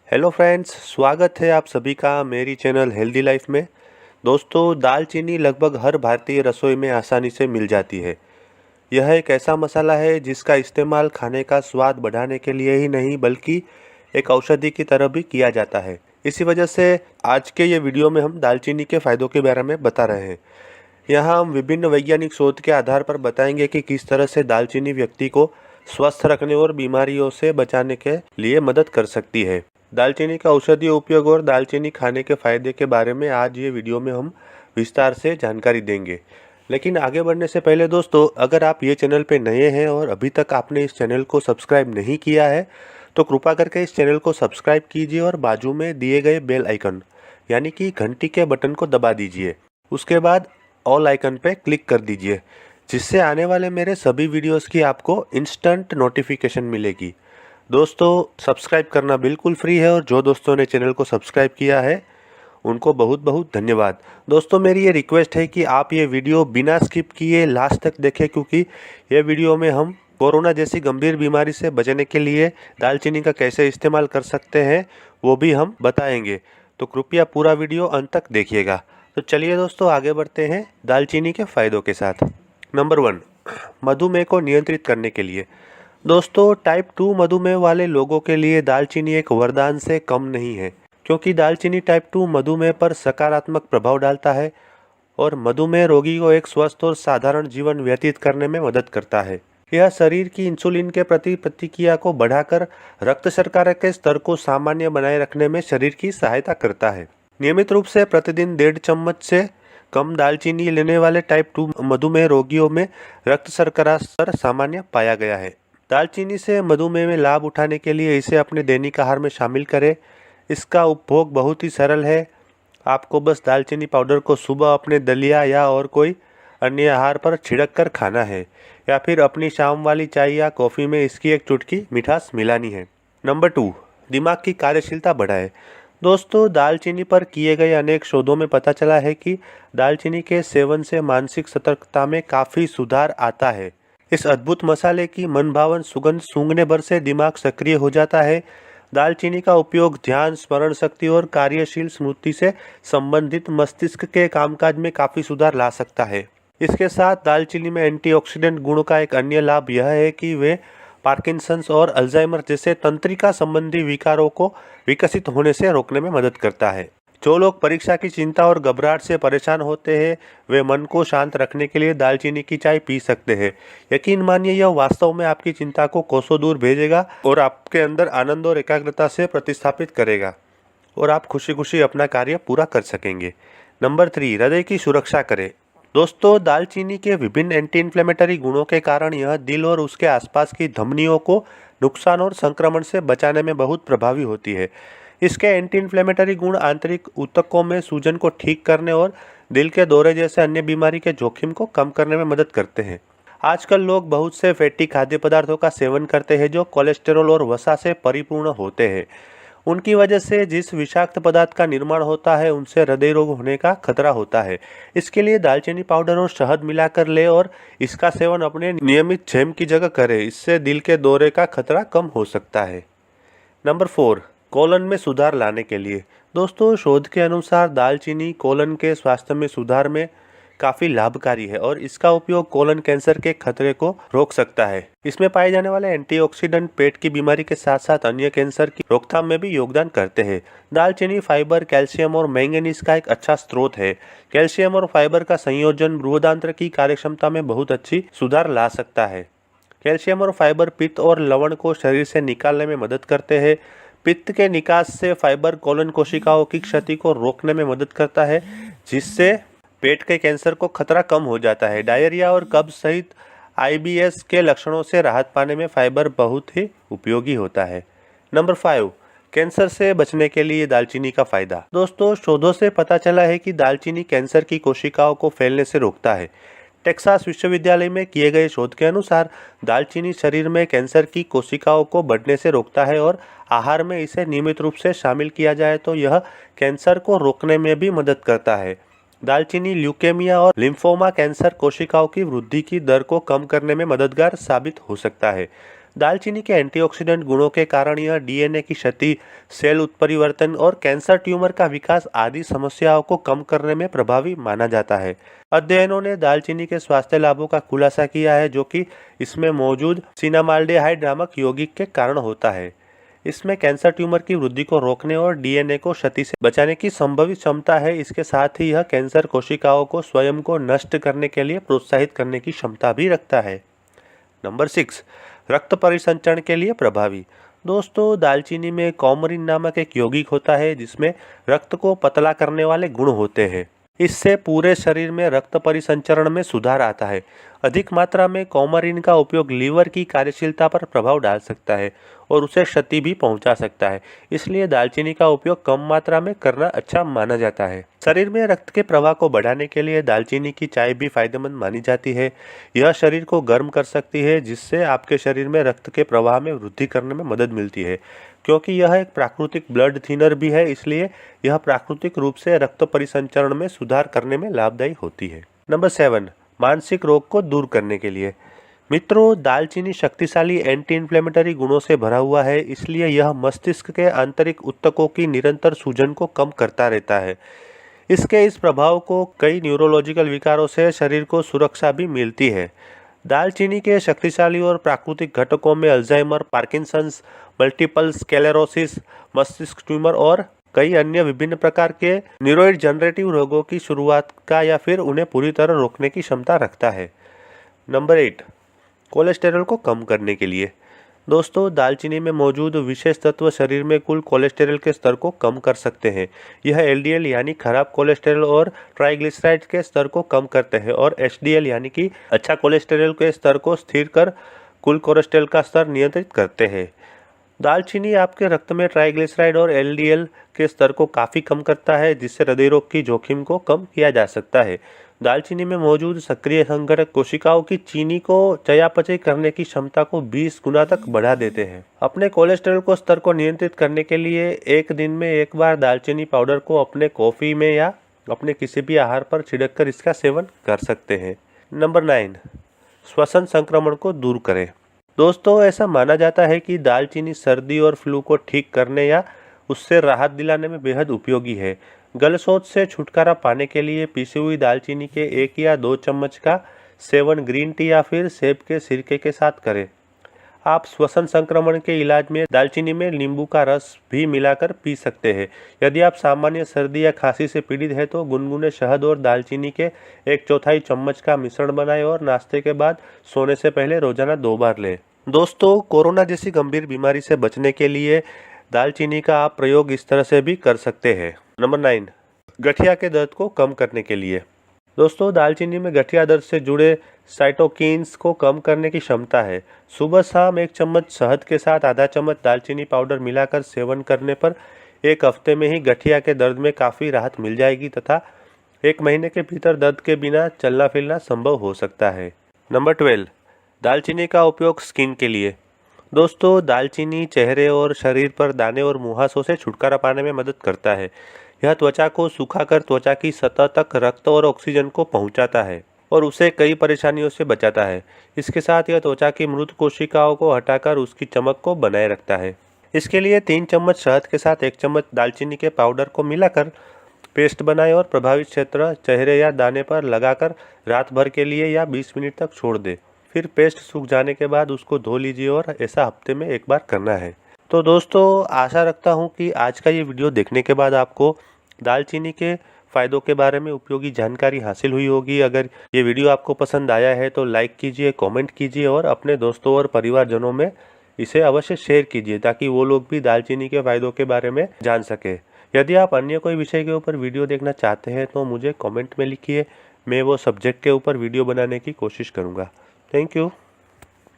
Hello friends, स्वागत है आप सभी का मेरी चैनल हेल्दी लाइफ में। दोस्तों, दालचीनी लगभग हर भारतीय रसोई में आसानी से मिल जाती है। यह एक ऐसा मसाला है जिसका इस्तेमाल खाने का स्वाद बढ़ाने के लिए ही नहीं बल्कि एक औषधि की तरह भी किया जाता है। इसी वजह से आज के ये वीडियो में हम दालचीनी के फ़ायदों के बारे में बता रहे हैं। यहाँ हम विभिन्न वैज्ञानिक शोध के आधार पर बताएंगे कि किस तरह से दालचीनी व्यक्ति को स्वस्थ रखने और बीमारियों से बचाने के लिए मदद कर सकती है। दालचीनी का औषधीय उपयोग और दालचीनी खाने के फायदे के बारे में आज ये वीडियो में हम विस्तार से जानकारी देंगे। लेकिन आगे बढ़ने से पहले दोस्तों, अगर आप ये चैनल पे नए हैं और अभी तक आपने इस चैनल को सब्सक्राइब नहीं किया है तो कृपा करके इस चैनल को सब्सक्राइब कीजिए और बाजू में दिए गए बेल आइकन यानी कि घंटी के बटन को दबा दीजिए। उसके बाद ऑल आइकन पे क्लिक कर दीजिए, जिससे आने वाले मेरे सभी वीडियोस की आपको इंस्टेंट नोटिफिकेशन मिलेगी। दोस्तों, सब्सक्राइब करना बिल्कुल फ्री है और जो दोस्तों ने चैनल को सब्सक्राइब किया है उनको बहुत बहुत धन्यवाद। दोस्तों, मेरी ये रिक्वेस्ट है कि आप ये वीडियो बिना स्किप किए लास्ट तक देखें, क्योंकि ये वीडियो में हम कोरोना जैसी गंभीर बीमारी से बचने के लिए दालचीनी का कैसे इस्तेमाल कर सकते हैं वो भी हम बताएंगे। तो कृपया पूरा वीडियो अंत तक देखिएगा। तो चलिए दोस्तों, आगे बढ़ते हैं दालचीनी के फ़ायदों के साथ। नंबर 1, मधुमेह को नियंत्रित करने के लिए। दोस्तों, टाइप 2 मधुमेह वाले लोगों के लिए दालचीनी एक वरदान से कम नहीं है, क्योंकि दालचीनी टाइप 2 मधुमेह पर सकारात्मक प्रभाव डालता है और मधुमेह रोगी को एक स्वस्थ और साधारण जीवन व्यतीत करने में मदद करता है। यह शरीर की इंसुलिन के प्रति प्रतिक्रिया को बढ़ाकर रक्त शर्करा के स्तर को सामान्य बनाए रखने में शरीर की सहायता करता है। नियमित रूप से प्रतिदिन 1.5 चम्मच से कम दालचीनी लेने वाले टाइप 2 मधुमेह रोगियों में रक्त शर्करा स्तर सामान्य पाया गया है। दालचीनी से मधुमेह में लाभ उठाने के लिए इसे अपने दैनिक आहार में शामिल करें। इसका उपभोग बहुत ही सरल है। आपको बस दालचीनी पाउडर को सुबह अपने दलिया या और कोई अन्य आहार पर छिड़क कर खाना है, या फिर अपनी शाम वाली चाय या कॉफ़ी में इसकी एक चुटकी मिठास मिलानी है। नंबर 2, दिमाग की कार्यशीलता बढ़ाए। दोस्तों, दालचीनी पर किए गए अनेक शोधों में पता चला है कि दालचीनी के सेवन से मानसिक सतर्कता में काफ़ी सुधार आता है। इस अद्भुत मसाले की मनभावन सुगंध सूंघने भर से दिमाग सक्रिय हो जाता है। दालचीनी का उपयोग ध्यान, स्मरण शक्ति और कार्यशील स्मृति से संबंधित मस्तिष्क के कामकाज में काफ़ी सुधार ला सकता है। इसके साथ दालचीनी में एंटीऑक्सीडेंट गुण का एक अन्य लाभ यह है कि वे पार्किंसंस और अल्जाइमर जैसे तंत्रिका संबंधी विकारों को विकसित होने से रोकने में मदद करता है। जो लोग परीक्षा की चिंता और घबराहट से परेशान होते हैं, वे मन को शांत रखने के लिए दालचीनी की चाय पी सकते हैं। यकीन मानिए, यह वास्तव में आपकी चिंता को कोसों दूर भेजेगा और आपके अंदर आनंद और एकाग्रता से प्रतिस्थापित करेगा और आप खुशी खुशी अपना कार्य पूरा कर सकेंगे। नंबर 3, हृदय की सुरक्षा करें। दोस्तों, दालचीनी के विभिन्न एंटी इन्फ्लेमेटरी गुणों के कारण यह दिल और उसके आसपास की धमनियों को नुकसान और संक्रमण से बचाने में बहुत प्रभावी होती है। इसके एंटी इन्फ्लेमेटरी गुण आंतरिक ऊतकों में सूजन को ठीक करने और दिल के दौरे जैसे अन्य बीमारी के जोखिम को कम करने में मदद करते हैं। आजकल लोग बहुत से फैटी खाद्य पदार्थों का सेवन करते हैं जो कोलेस्टेरॉल और वसा से परिपूर्ण होते हैं। उनकी वजह से जिस विषाक्त पदार्थ का निर्माण होता है उनसे हृदय रोग होने का खतरा होता है। इसके लिए दालचीनी पाउडर और शहद मिलाकर ले और इसका सेवन अपने नियमित जैम की जगह करें। इससे दिल के दौरे का खतरा कम हो सकता है। नंबर 4, कोलन में सुधार लाने के लिए। दोस्तों, शोध के अनुसार दालचीनी कोलन के स्वास्थ्य में सुधार में काफ़ी लाभकारी है और इसका उपयोग कोलन कैंसर के खतरे को रोक सकता है। इसमें पाए जाने वाले एंटीऑक्सीडेंट पेट की बीमारी के साथ साथ अन्य कैंसर की रोकथाम में भी योगदान करते हैं। दालचीनी फाइबर, कैल्शियम और मैंगनीज का एक अच्छा स्रोत है। कैल्शियम और फाइबर का संयोजन बृहदान्त्र की कार्यक्षमता में बहुत अच्छी सुधार ला सकता है। कैल्शियम और फाइबर पित्त और लवण को शरीर से निकालने में मदद करते हैं। पित्त के निकास से फाइबर कोलन कोशिकाओं की क्षति को रोकने में मदद करता है, जिससे पेट के कैंसर को खतरा कम हो जाता है। डायरिया और कब्ज सहित आईबीएस के लक्षणों से राहत पाने में फाइबर बहुत ही उपयोगी होता है। नंबर 5, कैंसर से बचने के लिए दालचीनी का फायदा। दोस्तों, शोधों से पता चला है कि दालचीनी कैंसर की कोशिकाओं को फैलने से रोकता है। टेक्सास विश्वविद्यालय में किए गए शोध के अनुसार दालचीनी शरीर में कैंसर की कोशिकाओं को बढ़ने से रोकता है और आहार में इसे नियमित रूप से शामिल किया जाए तो यह कैंसर को रोकने में भी मदद करता है। दालचीनी ल्यूकेमिया और लिम्फोमा कैंसर कोशिकाओं की वृद्धि की दर को कम करने में मददगार साबित हो सकता है। दालचीनी के एंटीऑक्सीडेंट गुणों के कारण यह डीएनए की क्षति, सेल उत्परिवर्तन और कैंसर ट्यूमर का विकास आदि समस्याओं को कम करने में प्रभावी माना जाता है। अध्ययनों ने दालचीनी के स्वास्थ्य लाभों का खुलासा किया है, जो कि इसमें मौजूद सिनामाल्डेहाइड नामक यौगिक के कारण होता है। इसमें कैंसर ट्यूमर की वृद्धि को रोकने और डीएनए को क्षति से बचाने की संभावित क्षमता है। इसके साथ ही यह कैंसर कोशिकाओं को स्वयं को नष्ट करने के लिए प्रोत्साहित करने की क्षमता भी रखता है। नंबर 6, रक्त परिसंचरण के लिए प्रभावी। दोस्तों, दालचीनी में कौमरिन नामक एक यौगिक होता है जिसमें रक्त को पतला करने वाले गुण होते हैं। इससे पूरे शरीर में रक्त परिसंचरण में सुधार आता है। अधिक मात्रा में कौमरिन का उपयोग लीवर की कार्यशीलता पर प्रभाव डाल सकता है और उसे क्षति भी पहुंचा सकता है। इसलिए दालचीनी का उपयोग कम मात्रा में करना अच्छा माना जाता है। शरीर में रक्त के प्रवाह को बढ़ाने के लिए दालचीनी की चाय भी फायदेमंद मानी जाती है। यह शरीर को गर्म कर सकती है, जिससे आपके शरीर में रक्त के प्रवाह में वृद्धि करने में मदद मिलती है। क्योंकि यह एक प्राकृतिक ब्लड थिनर भी है, इसलिए यह प्राकृतिक रूप से रक्त परिसंचरण में सुधार करने में लाभदायी होती है। नंबर 7, मानसिक रोग को दूर करने के लिए। मित्रों, दालचीनी शक्तिशाली एंटी इन्फ्लेमेटरी गुणों से भरा हुआ है, इसलिए यह मस्तिष्क के आंतरिक ऊतकों की निरंतर सूजन को कम करता रहता है। इसके इस प्रभाव को कई न्यूरोलॉजिकल विकारों से शरीर को सुरक्षा भी मिलती है। दालचीनी के शक्तिशाली और प्राकृतिक घटकों में अल्जाइमर, पार्किंसंस, मल्टीपल स्क्लेरोसिस, मस्तिष्क ट्यूमर और कई अन्य विभिन्न प्रकार के न्यूरोइड जनरेटिव रोगों की शुरुआत का या फिर उन्हें पूरी तरह रोकने की क्षमता रखता है। नंबर 8, कोलेस्टेरॉल को कम करने के लिए। दोस्तों, दालचीनी में मौजूद विशेष तत्व शरीर में कुल कोलेस्टेरॉल के स्तर को कम कर सकते हैं। यह एलडीएल यानी खराब कोलेस्टेरॉल और ट्राइग्लिसराइड के स्तर को कम करते हैं और एचडीएल यानी कि अच्छा कोलेस्टेरॉल के स्तर को स्थिर कर कुल कोलेस्टेरॉल का स्तर नियंत्रित करते हैं। दालचीनी आपके रक्त में ट्राइग्लिसराइड और एलडीएल के स्तर को काफ़ी कम करता है, जिससे हृदय रोग की जोखिम को कम किया जा सकता है। दालचीनी में मौजूद सक्रिय संघटक कोशिकाओं की चीनी को चयापचय करने की क्षमता को 20 गुना तक बढ़ा देते हैं। अपने कोलेस्ट्रॉल को स्तर को नियंत्रित करने के लिए एक दिन में एक बार दालचीनी पाउडर को अपने कॉफ़ी में या अपने किसी भी आहार पर छिड़क कर इसका सेवन कर सकते हैं। नंबर 9, श्वसन संक्रमण को दूर करें। दोस्तों, ऐसा माना जाता है कि दालचीनी सर्दी और फ्लू को ठीक करने या उससे राहत दिलाने में बेहद उपयोगी है। गलसोच से छुटकारा पाने के लिए पीसी हुई दालचीनी के 1 या 2 चम्मच का सेवन ग्रीन टी या फिर सेब के सिरके के साथ करें। आप श्वसन संक्रमण के इलाज में दालचीनी में नींबू का रस भी मिलाकर पी सकते हैं। यदि आप सामान्य सर्दी या खांसी से पीड़ित हैं तो गुनगुने शहद और दालचीनी के 1/4 चम्मच का मिश्रण बनाएं और नाश्ते के बाद सोने से पहले रोजाना 2 बार लें। दोस्तों, कोरोना जैसी गंभीर बीमारी से बचने के लिए दालचीनी का आप प्रयोग इस तरह से भी कर सकते हैं। नंबर 9, गठिया के दर्द को कम करने के लिए। दोस्तों, दालचीनी में गठिया दर्द से जुड़े साइटोकिन्स को कम करने की क्षमता है। सुबह शाम 1 चम्मच शहद के साथ आधा चम्मच दालचीनी पाउडर मिलाकर सेवन करने पर 1 हफ्ते में ही गठिया के दर्द में काफ़ी राहत मिल जाएगी तथा 1 महीने के भीतर दर्द के बिना चलना फिरना संभव हो सकता है। नंबर 12, दालचीनी का उपयोग स्किन के लिए। दोस्तों, दालचीनी चेहरे और शरीर पर दाने और मुहासों से छुटकारा पाने में मदद करता है। यह त्वचा को सुखाकर त्वचा की सतह तक रक्त और ऑक्सीजन को पहुंचाता है और उसे कई परेशानियों से बचाता है। इसके साथ यह त्वचा की मृत कोशिकाओं को हटाकर उसकी चमक को बनाए रखता है। इसके लिए 3 चम्मच शहद के साथ 1 चम्मच दालचीनी के पाउडर को मिलाकर पेस्ट बनाएं और प्रभावित क्षेत्र चेहरे या दाने पर लगाकर रात भर के लिए या 20 मिनट तक छोड़ दें। फिर पेस्ट सूख जाने के बाद उसको धो लीजिए और ऐसा हफ्ते में 1 बार करना है। तो दोस्तों, आशा रखता हूँ कि आज का ये वीडियो देखने के बाद आपको दालचीनी के फ़ायदों के बारे में उपयोगी जानकारी हासिल हुई होगी। अगर ये वीडियो आपको पसंद आया है तो लाइक कीजिए, कमेंट कीजिए और अपने दोस्तों और परिवारजनों में इसे अवश्य शेयर कीजिए ताकि वो लोग भी दालचीनी के फ़ायदों के बारे में जान सके। यदि आप अन्य कोई विषय के ऊपर वीडियो देखना चाहते हैं तो मुझे कमेंट में लिखिए, मैं वो सब्जेक्ट के ऊपर वीडियो बनाने की कोशिश करूँगा। Thank you.